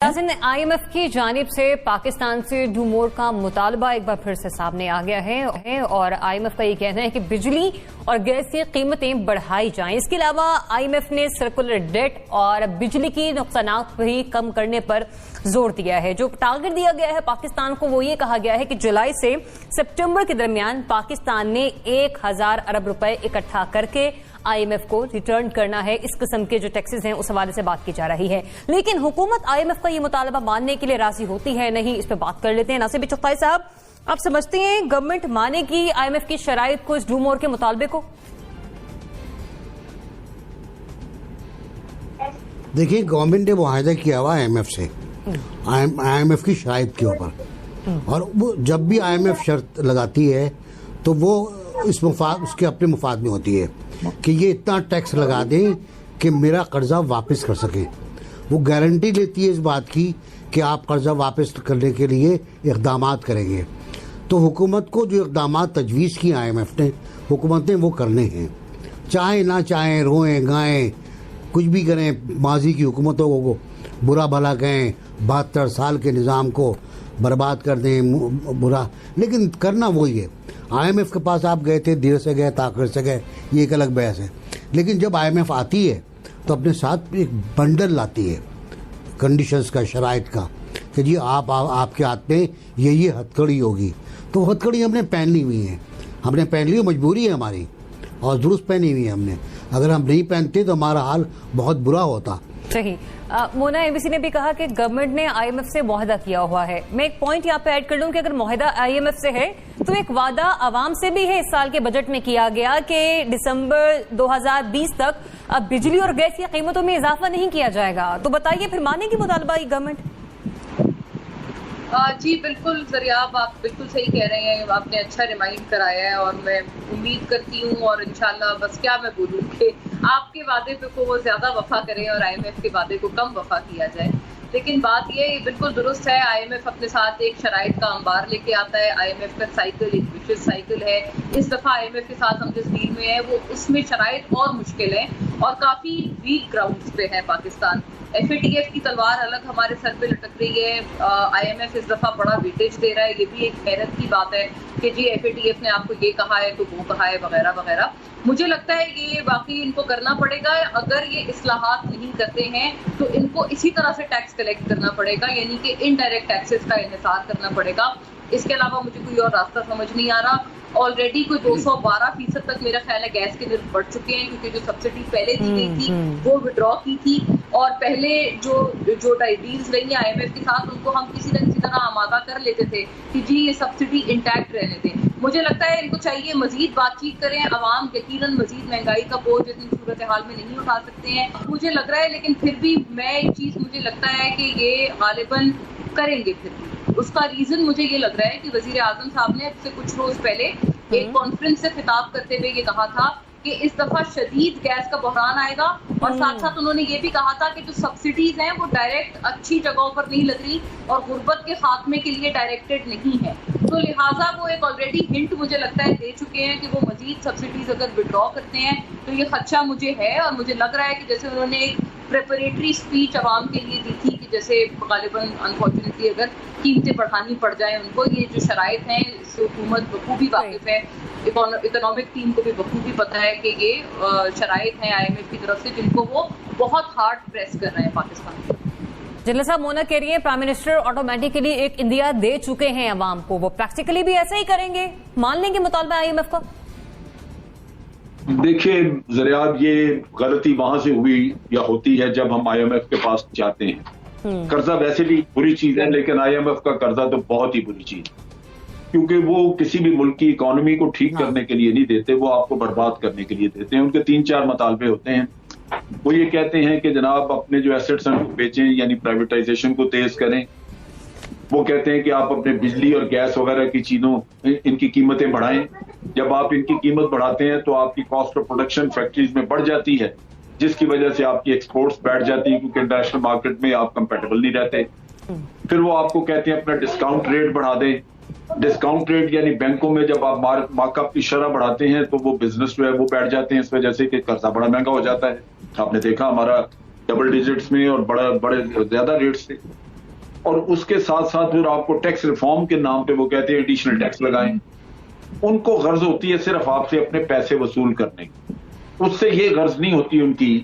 नाज़रीन, IMF की जानिब से पाकिस्तान से डू मोर का मुतालबा एक बार फिर से सामने आ गया है और IMF का ये कहना है कि बिजली और गैस की कीमतें बढ़ाई जाएं। इसके अलावा IMF ने सर्कुलर डेट और बिजली की नुकसानात भी कम करने पर जोर दिया है। जो टारगेट दिया गया है पाकिस्तान को वो ये कहा गया है कि जुलाई से सितंबर के दरमियान पाकिस्तान ने 1000 अरब रुपए इकट्ठा करके IMF को रिटर्न करना है। इस किस्म के जो टैक्सेस हैं उस हवाले से बात की जा रही है, लेकिन हुकूमत IMF का ये मुतालबा मानने के लिए राजी होती है नहीं, इस पर बात कर लेते हैं। नासिर चुगताई साहब, आप समझते हैं गवर्नमेंट मानेगी IMF की शराइत को, इस डू मोर के मुतालबे को? देखिए, गवर्नमेंट ने मुआहदा किया हुआ IMF से, IMF की शराइत के ऊपर, और वो जब भी IMF शर्त लगाती है तो वो इस मुफाद उसके अपने मुफाद में होती है कि ये इतना टैक्स लगा दें कि मेरा कर्जा वापस कर सके। वो गारंटी लेती है इस बात की कि आप कर्जा वापस करने के लिए इक़दामात करेंगे। तो हुकूमत को जो इक़दामात तजवीज़ की IMF ने, हुकूमत ने वो करने हैं, चाहे ना चाहें, रोएं गाएं, कुछ भी करें, माजी की हुकूमतों को बुरा भला कहें, 72 साल के निज़ाम को बर्बाद कर दें बुरा, लेकिन करना वही है। IMF के पास आप गए थे, देर से गए ताख़िर से गए, ये एक अलग बहस है, लेकिन जब IMF आती है तो अपने साथ एक बंडल लाती है कंडीशंस का, शराइत का, कि जी आपके हाथ में ये हथकड़ी होगी। तो हथकड़ी हमने पहन ली हुई है, हमने पहन ली, मजबूरी है हमारी, और दुरुस्त पहनी हुई है हमने। अगर हम नहीं पहनते तो हमारा हाल बहुत बुरा होता। सही। मोना, एबीसी ने भी कहा कि गवर्नमेंट ने IMF से मुआहदा किया हुआ है। मैं एक पॉइंट यहाँ पे ऐड कर लूं कि अगर मुआहदा IMF से है तो एक वादा आवाम से भी है। इस साल के बजट में किया गया कि दिसंबर 2020 तक अब बिजली और गैस की कीमतों में इजाफा नहीं किया जाएगा। तो बताइए, फिर मानेगी मुतालबा ये गवर्नमेंट? जी बिल्कुल ज़रियाब, आप बिल्कुल सही कह रहे हैं, आपने अच्छा रिमाइंड कराया है, और मैं उम्मीद करती हूँ और इंशाल्लाह, बस क्या मैं बोलूँ कि आपके वादे पे को वो ज़्यादा वफा करें और IMF के वादे को कम वफा किया जाए। लेकिन बात ये बिल्कुल दुरुस्त है, IMF अपने साथ एक शराइत का अंबार लेके आता है। IMF का साइकिल एक विशेष साइकिल है। इस दफ़ा IMF के साथ हम जिस डील में है वो उसमें शराइत और मुश्किल है और काफ़ी वीक ग्राउंड्स पे है पाकिस्तान। FATF की तलवार अलग हमारे सर पे लटक रही है। IMF इस दफ़ा बड़ा वेटेज दे रहा है, ये भी एक हैरत की बात है कि जी FATF ने आपको ये कहा है तो वो कहा है वगैरह वगैरह। मुझे लगता है ये वाकई इनको करना पड़ेगा। अगर ये इस्लाहात नहीं करते हैं तो इनको इसी तरह से टैक्स कलेक्ट करना पड़ेगा, यानी कि इनडायरेक्ट टैक्सेस का इन्हिसार करना पड़ेगा। इसके अलावा मुझे कोई और रास्ता समझ नहीं आ रहा। ऑलरेडी कोई 212% तक मेरा ख्याल है गैस के बिल बढ़ चुके हैं, क्योंकि जो सब्सिडी पहले दी गई थी वो विड्रॉ की थी, और पहले जो डील्स रही है IMF के साथ उनको हम किसी न किसी तरह आमादा कर लेते थे कि जी ये सब्सिडी इंटैक्ट रहने दें। मुझे लगता है इनको चाहिए मजीद बातचीत करें। अवाम यकीनन मजीद महंगाई का बोझ इतनी सूरत हाल में नहीं उठा सकते हैं, मुझे लग रहा है, लेकिन फिर भी मैं एक चीज़ मुझे लगता है कि ये गालिबन करेंगे। फिर भी उसका रीजन मुझे ये लग रहा है कि वजीर आजम साहब ने अब से कुछ रोज पहले एक कॉन्फ्रेंस से खिताब करते हुए ये कहा था कि इस दफा शदीद गैस का बहरान आएगा, और साथ साथ उन्होंने ये भी कहा था कि जो सब्सिडीज हैं वो डायरेक्ट अच्छी जगहों पर नहीं लग रही और गुर्बत के खात्मे के लिए डायरेक्टेड नहीं है। तो लिहाजा वो एक ऑलरेडी हिंट मुझे लगता है दे चुके हैं कि वो मजीद सब्सिडीज अगर विड्रॉ करते हैं तो ये खदशा मुझे है। और मुझे लग रहा है कि जैसे उन्होंने एक प्रेपरेटरी स्पीच आवाम के लिए दी थी कि जैसे गालिबन अनफॉर्चुनेटली अगर कीमतें बढ़ानी पड़ जाए उनको, ये जो शराइत हैं इससे हुकूमत बखूबी वाकिफ है, इकोनॉमिक टीम को भी बखूबी पता है कि ये शराइत हैं IMF की तरफ से जिनको वो बहुत हार्ड प्रेस कर रहे हैं पाकिस्तान को। जनरल साहब, मोना कह रही है प्राइम मिनिस्टर ऑटोमेटिकली एक इंदिया दे चुके हैं अवाम को, वो प्रैक्टिकली भी ऐसा ही करेंगे, मान लेंगे मुतालबा IMF का? देखिए ज़रियाब, ये गलती वहां से हुई या होती है जब हम IMF के पास जाते हैं। कर्जा वैसे भी बुरी चीज है, लेकिन IMF का कर्जा तो बहुत ही बुरी चीज है, क्योंकि वो किसी भी मुल्क की इकोनॉमी को ठीक करने के लिए नहीं देते, वो आपको बर्बाद करने के लिए देते हैं। उनके 3-4 मुतालबे होते हैं। वो ये कहते हैं कि जनाब अपने जो एसेट्स हैं वो बेचें, यानी प्राइवेटाइजेशन को तेज करें। वो कहते हैं कि आप अपने बिजली और गैस वगैरह की चीजों इनकी कीमतें बढ़ाएं। जब आप इनकी कीमत बढ़ाते हैं तो आपकी कॉस्ट ऑफ प्रोडक्शन फैक्ट्रीज में बढ़ जाती है, जिसकी वजह से आपकी एक्सपोर्ट्स बैठ जाती है, क्योंकि इंटरनेशनल मार्केट में आप कंपेटेबल नहीं रहते। फिर वो आपको कहते हैं अपना डिस्काउंट रेट बढ़ा दें। डिस्काउंट रेट यानी बैंकों में जब आप मार्कअप की शरह बढ़ाते हैं तो वो बिजनेस जो है वो बैठ जाते हैं, इस वजह से कि कर्जा बड़ा महंगा हो जाता है। आपने देखा हमारा डबल डिजिट्स में और बड़े ज्यादा रेट्स थे। اور اس کے ساتھ ساتھ پھر آپ کو ٹیکس ریفارم کے نام پہ وہ کہتے ہیں ایڈیشنل ٹیکس لگائیں. ان کو غرض ہوتی ہے صرف آپ سے اپنے پیسے وصول کرنے کی. اس سے یہ غرض نہیں ہوتی ان کی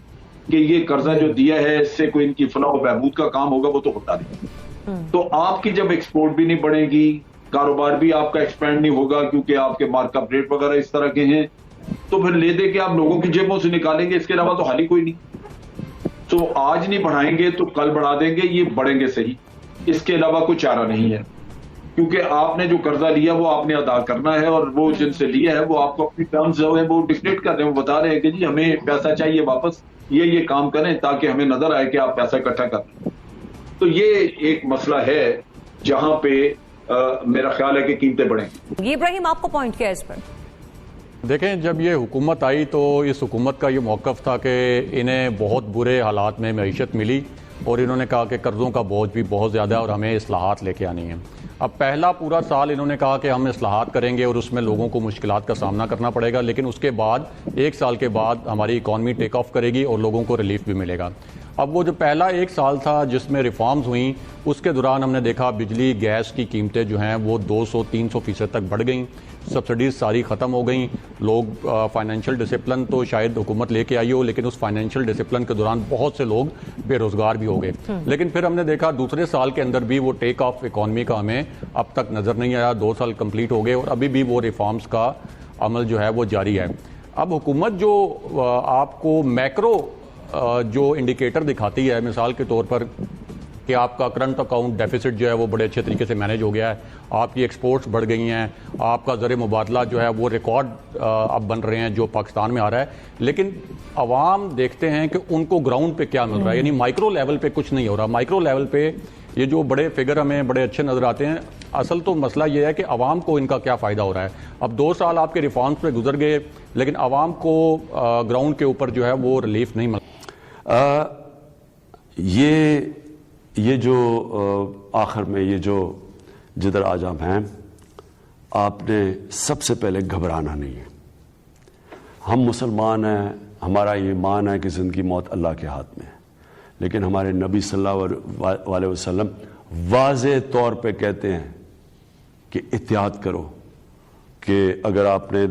کہ یہ قرضہ جو دیا ہے اس سے کوئی ان کی فلاح و بہبود کا کام ہوگا, وہ تو ہوتا نہیں. تو آپ کی جب ایکسپورٹ بھی نہیں بڑھے گی, کاروبار بھی آپ کا ایکسپینڈ نہیں ہوگا کیونکہ آپ کے مارک اپ ریٹ وغیرہ اس طرح کے ہیں, تو پھر لے دے کے آپ لوگوں کی جیبوں سے نکالیں گے, اس کے علاوہ تو حل ہی کوئی نہیں. تو آج نہیں بڑھائیں گے تو کل بڑھا دیں گے, یہ بڑھیں گے صحیح, اس کے علاوہ کوئی چارہ نہیں ہے. کیونکہ آپ نے جو قرضہ لیا وہ آپ نے ادا کرنا ہے, اور وہ جن سے لیا ہے وہ آپ کو اپنی ٹرمز جو ہے وہ ڈکٹیٹ کر رہے ہیں, وہ بتا رہے ہیں کہ جی ہمیں پیسہ چاہیے واپس, یہ کام کریں تاکہ ہمیں نظر آئے کہ آپ پیسہ اکٹھا کر رہے ہیں. تو یہ ایک مسئلہ ہے جہاں پہ میرا خیال ہے کہ قیمتیں بڑھیں گی. ابراہیم آپ کو پوائنٹ کیا ہے اس پر؟ دیکھیں, جب یہ حکومت آئی تو اس حکومت کا یہ موقف تھا کہ انہیں بہت برے حالات میں معیشت ملی اور انہوں نے کہا کہ قرضوں کا بوجھ بھی بہت زیادہ ہے اور ہمیں اصلاحات لے کے آنی ہیں. اب پہلا پورا سال انہوں نے کہا کہ ہم اصلاحات کریں گے اور اس میں لوگوں کو مشکلات کا سامنا کرنا پڑے گا, لیکن اس کے بعد ایک سال کے بعد ہماری اکانومی ٹیک آف کرے گی اور لوگوں کو ریلیف بھی ملے گا. اب وہ جو پہلا ایک سال تھا جس میں ریفارمز ہوئیں, اس کے دوران ہم نے دیکھا بجلی گیس کی قیمتیں جو ہیں وہ 200-300% تک بڑھ گئیں, سبسڈیز ساری ختم ہو گئیں. لوگ فائنینشیل ڈسپلن تو شاید حکومت لے کے آئی ہو, لیکن اس فائنینشیل ڈسپلن کے دوران بہت سے لوگ بے روزگار بھی ہو گئے. لیکن پھر ہم نے دیکھا دوسرے سال کے اندر بھی وہ ٹیک آف اکانومی کا ہمیں اب تک نظر نہیں آیا. 2 سال کمپلیٹ ہو گئے اور ابھی بھی وہ ریفارمز کا عمل جو ہے وہ جاری ہے. اب حکومت جو آپ کو میکرو جو انڈیکیٹر دکھاتی ہے, مثال کے طور پر کہ آپ کا کرنٹ اکاؤنٹ ڈیفیسٹ جو ہے وہ بڑے اچھے طریقے سے مینیج ہو گیا ہے, آپ کی ایکسپورٹس بڑھ گئی ہیں, آپ کا زر مبادلہ جو ہے وہ ریکارڈ اب بن رہے ہیں جو پاکستان میں آ رہا ہے, لیکن عوام دیکھتے ہیں کہ ان کو گراؤنڈ پہ کیا مل رہا ہے. یعنی مائکرو لیول پہ کچھ نہیں ہو رہا. مائکرو لیول پہ یہ جو بڑے فگر ہمیں بڑے اچھے نظر آتے ہیں, اصل تو مسئلہ یہ ہے کہ عوام کو ان کا کیا فائدہ ہو رہا ہے. اب 2 سال آپ کے ریفارمز پہ گزر گئے لیکن عوام کو گراؤنڈ کے اوپر جو ہے وہ ریلیف نہیں مل. یہ جو آخر میں یہ جو جدھر آج آپ ہیں, آپ نے سب سے پہلے گھبرانا نہیں ہے. ہم مسلمان ہیں, ہمارا یہ ایمان ہے کہ زندگی موت اللہ کے ہاتھ میں ہے, لیکن ہمارے نبی صلی اللہ علیہ وسلم واضح طور پہ کہتے ہیں کہ احتیاط کرو, کہ اگر آپ نے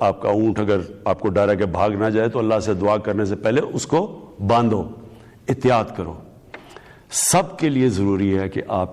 آپ کا اونٹ اگر آپ کو ڈر ہے کہ بھاگ نہ جائے تو اللہ سے دعا کرنے سے پہلے اس کو باندھو, احتیاط کرو. سب کے لیے ضروری ہے کہ آپ